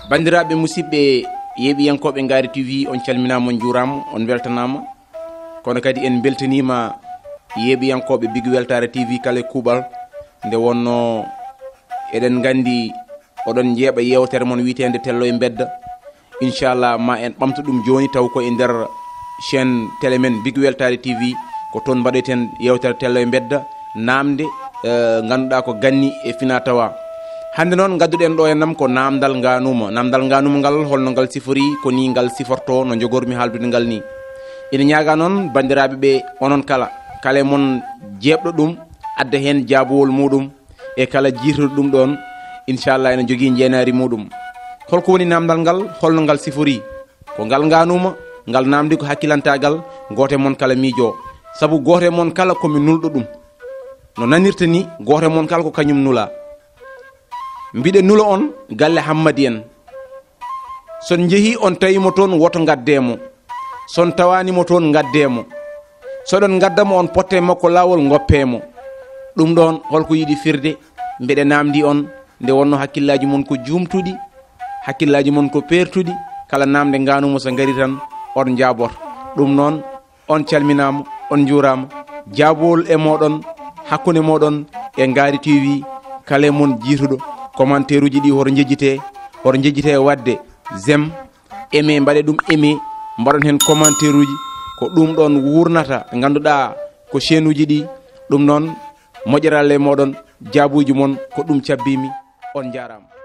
bandiraɓe musidɓe yeeɓiyankoɓe Ngari TV on calminama on juurama on weltanama kono kadi en beltanima yeeɓiyankoɓe Big Weltare TV kala kuuɓal nde wonno eɗen gandi oɗon jeeɓa yewtere mon wiitede tello e bedda inchallah ma en ɓamta ɗum joni taw ko e nder chaîne télé men Big Weltare TV ko toon mbaɗeten yewtere tello e bedda namde ganduɗa ko ganni e fina tawa hande noon gadduɗen ɗo enam ko namdal nganuma ngal holno ngal sifori ko ni ngal siforto no jogormi haaldude ngal ni ina ñaaga noon bandiraɓe ɓe onon kala mon jeebɗo ɗum adda hen jaabowol muɗum e kala jiitoɗo ɗum ɗon inchallah ene jogui jeenari muɗum holko woni namdal ngal holno ngal sifori ko ngal nganuma ngal namdi ko hakkilantagal goto mon kala miijo saabu goto mon kala komi nulɗo ɗum no nanirta ni goto mon kala ko kañum nula mbiɗe nula on galle Hammadi en son jeehi on tawimo toon woto gaddemo son tawanimo toon gaddemo soɗon gaddamo on potte makko lawol goppemo ɗum ɗon holko yiiɗi firde mbeɗe namdi on nde wonno hakkillaji mon ko jumtuɗi hakkillaji mon ko pertuɗi kala namde ganumo so gari tan on jabot ɗum noon on calminama on juurama jabowol e moɗon hakkude moɗon e Ngari TV kala mon jiituɗo commentaire uji ɗi hoto jejjite wadde j'aime aimé mbaɗe ɗum aimé mbaɗon hen commentaire uji ko ɗum ɗon wurnata ganduɗa ko chaîne uji ɗi ɗum noon moƴƴeralle moɗon jaabuji mon ko ɗum cabbimi on jarama